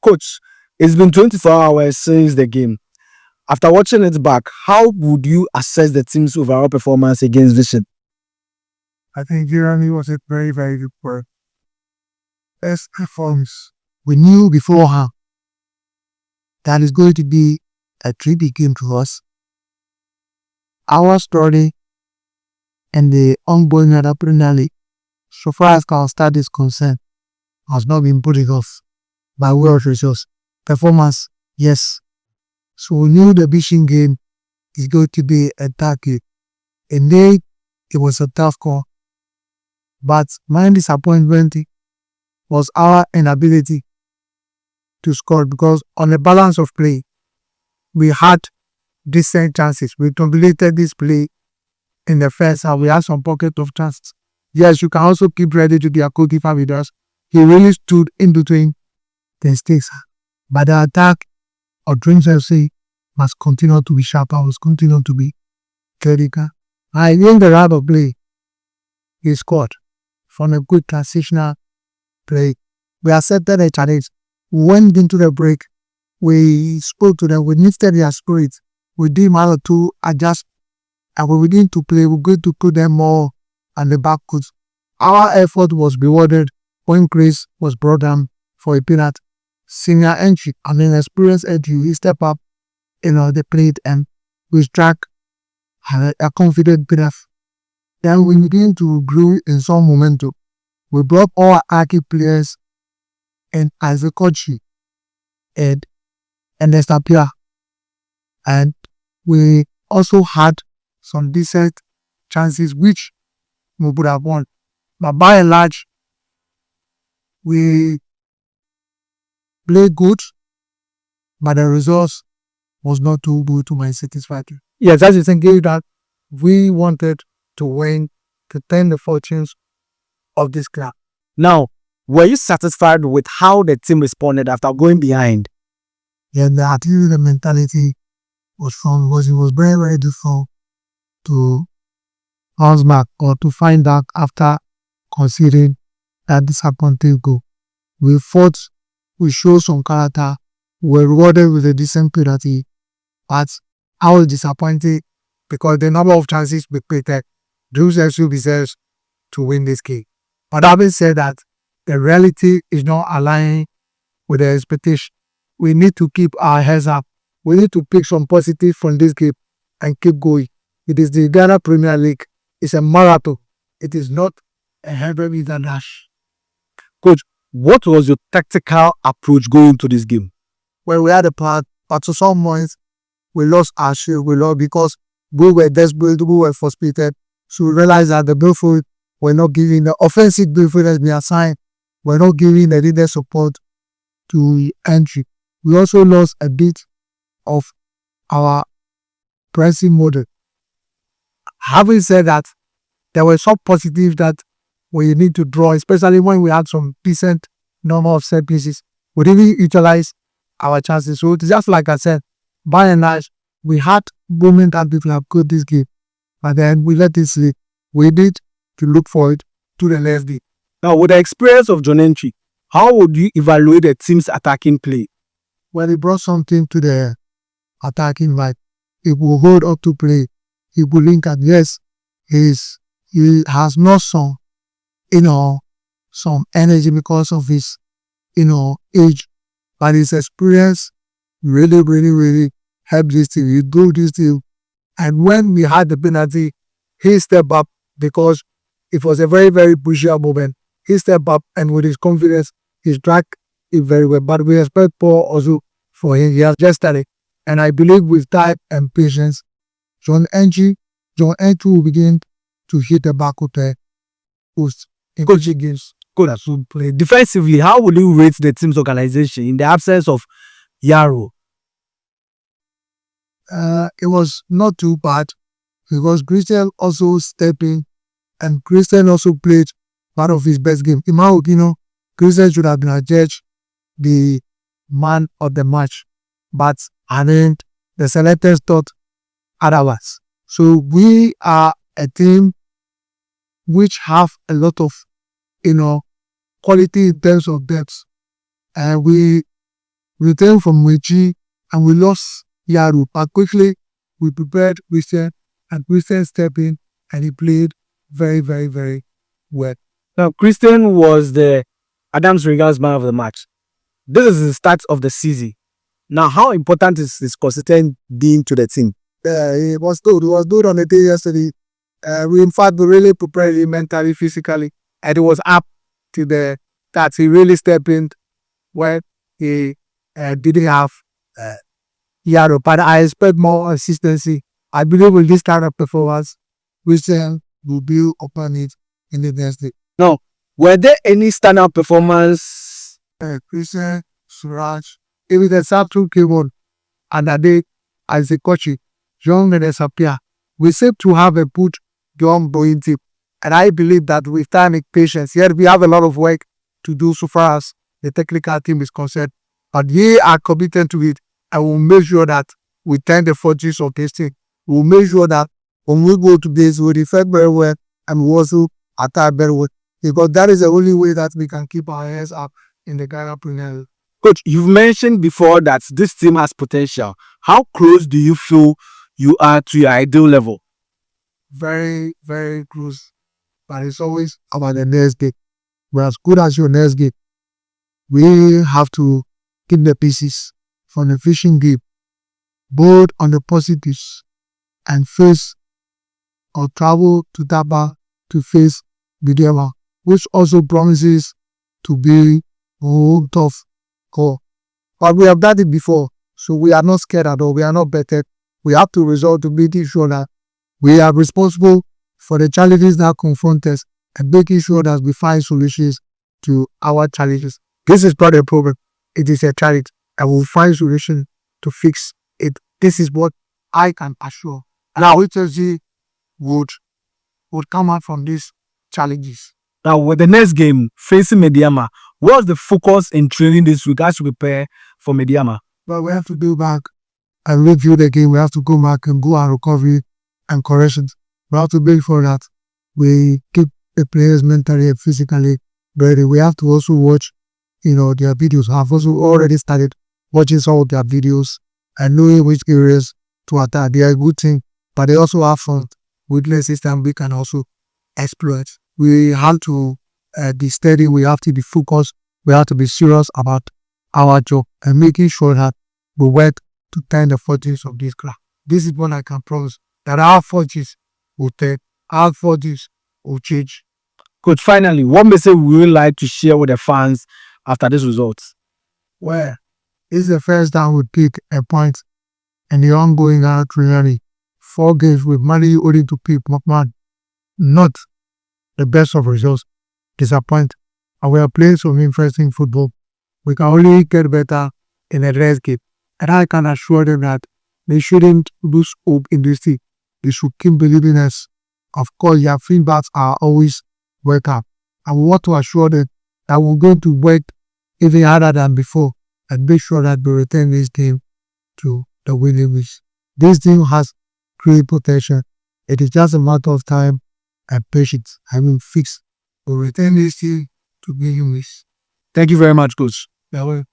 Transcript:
Coach, it's been 24 hours since the game. After watching it back, how would you assess the team's overall performance against Vision? I think Jeremy was a very, very good player. Best performance. We knew beforehand that it's going to be a tricky game to us. Our story and the ongoing other Premier League, so far as our start is concerned, has not been putting off by way of results. Performance, yes. So we knew the Vision game is going to be a tough game. Indeed, it was a tough call. But my disappointment was our inability to score, because on the balance of play, we had decent chances. We dominated this play in the first half. We had some pocket of chances. Yes, you can also keep ready to be a goalkeeper with us. He really stood in between the stakes. But the attack of Dreams FC must continue to be sharper, must continue to be critical. I think the round of play, he scored from a good transitional play. We accepted a challenge. We went into the break. We spoke to them. We lifted their spirit. We did one or two adjust, and we begin to play. We're going to put them more on the back foot. Our effort was rewarded when Chris was brought down for a penalty. Senior entry, experienced entry, he stepped up, the plate, and we struck a confident penalty. Then we began to grow in some momentum. We brought all our key players and as a coach and Estapia. And we also had some decent chances which we would have won. But by and large, we played good, but the results was not too good to my satisfaction. Yes, that's the thing that we wanted to win, to turn the fortunes of this club. Now, were you satisfied with how the team responded after going behind? Yeah, the attitude, the mentality was strong, because it was very, very difficult to bounce back or to find out after conceding that disappointing goal. We fought, we showed some character, we were rewarded with a decent penalty, but I was disappointed because the number of chances we created, Drews FC deserves to win this game. But having said that, the reality is not aligning with the expectation. We need to keep our heads up. We need to pick some positive from this game and keep going. It is the Ghana Premier League. It's a marathon. It is not a 100-meter dash. Coach, what was your tactical approach going into this game? Well, we had a plan, but to some points, we lost our shield. We lost because we were desperate, we were frustrated. So we realized that the midfield were not giving the offensive midfield has been assigned. We're not giving the needed support to entry. We also lost a bit of our pressing model. Having said that, there were some positives that we need to draw, especially when we had some decent number of set pieces. We didn't utilize our chances. So it's just like I said, by and large, we had moments that people have good this game, but then we let it slip. We need to look forward to the next game. Now, with the experience of John Entry, how would you evaluate the team's attacking play? Well, he brought something to the attacking right. He will hold up to play. He will link at yes, he has not some, some energy because of his, age, but his experience really, really, really helped this team. He drove this team. And when we had the penalty, he stepped up because it was a very, very crucial moment. He stepped up and with his confidence, he struck it very well. But we expect Paul also for him. He has just started. And I believe with time and patience, John Entry will begin to hit the back of the post in coaching games. Good. Play. Defensively, how will you rate the team's organization in the absence of Yaro? It was not too bad because Christian also stepped in and Christian also played part of his best game. In my opinion, Christian should have been adjudged the man of the match, but the selectors thought otherwise. So we are a team which have a lot of, quality in terms of depth, and we We returned from Wechi and we lost Yaru. But quickly we prepared Christian and Christian stepped in and he played very, very, very well. Now, Christian was the Adams Regards man of the match. This is the start of the season. Now, how important is this consistent being to the team? It was good. It was good on the day yesterday. We in fact we really prepared him mentally, physically, and it was up to the that he really stepped in when he didn't have Yaro. But I expect more consistency. I believe with this kind of performance, Christian will build upon it in the next day. Now, were there any standout performance? Christian, Suraj, even the Sabtu came on, and that day, as a coach, John and Sapia, we seem to have a good young boy team. And I believe that with time and patience, yet we have a lot of work to do so far as the technical team is concerned. But we are committed to it, and we'll make sure that we turn the fortunes of this thing. We'll make sure that when we go to this, we defend very well and we also attack very well. Because that is the only way that we can keep our heads up in the Ghana Premier League. Coach, you've mentioned before that this team has potential. How close do you feel you are to your ideal level? Very, very close. But it's always about the next game. We're as good as your next game. We have to keep the pieces from the fishing game, both on the positives and face or travel to Taba to face Bidema, which also promises to be a whole tough call. But we have done it before, so we are not scared at all. We are not better. We have to resort to making sure that we are responsible for the challenges that confront us and making sure that we find solutions to our challenges. This is not a problem. It is a challenge, and we'll find solutions to fix it. This is what I can assure. Now, HSG would come out from these challenges. Now, with the next game facing Mediama, what's the focus in training this week as we prepare for Mediama? But we have to go back and review the game. We have to go back and go on recovery and corrections. We have to make sure that we keep the players mentally and physically ready. We have to also watch, their videos. I've also already started watching some of their videos and knowing which areas to attack. They are a good thing, but they also have some weaknesses that we can also exploit. We have to be steady. We have to be focused. We have to be serious about our job and making sure that we work to turn the fortunes of this club. This is what I can promise, that our fortunes will turn, our fortunes will change. Coach, finally, what message would you like to share with the fans after this result? Well, it's the first time we pick a point in the ongoing training. 4 games with money owing to Pete McMahon. Not the best of results. Disappoint. And we are playing some interesting football. We can only get better in the next game. And I can assure them that they shouldn't lose hope in this thing. They should keep believing us. Of course, their feedbacks are always welcome. And we want to assure them that we're going to work even harder than before and make sure that we return this game to the winning ways. This team has great potential. It is just a matter of time and patience. I will fix. We'll return this team to winning ways. Thank you very much, Coach. That way.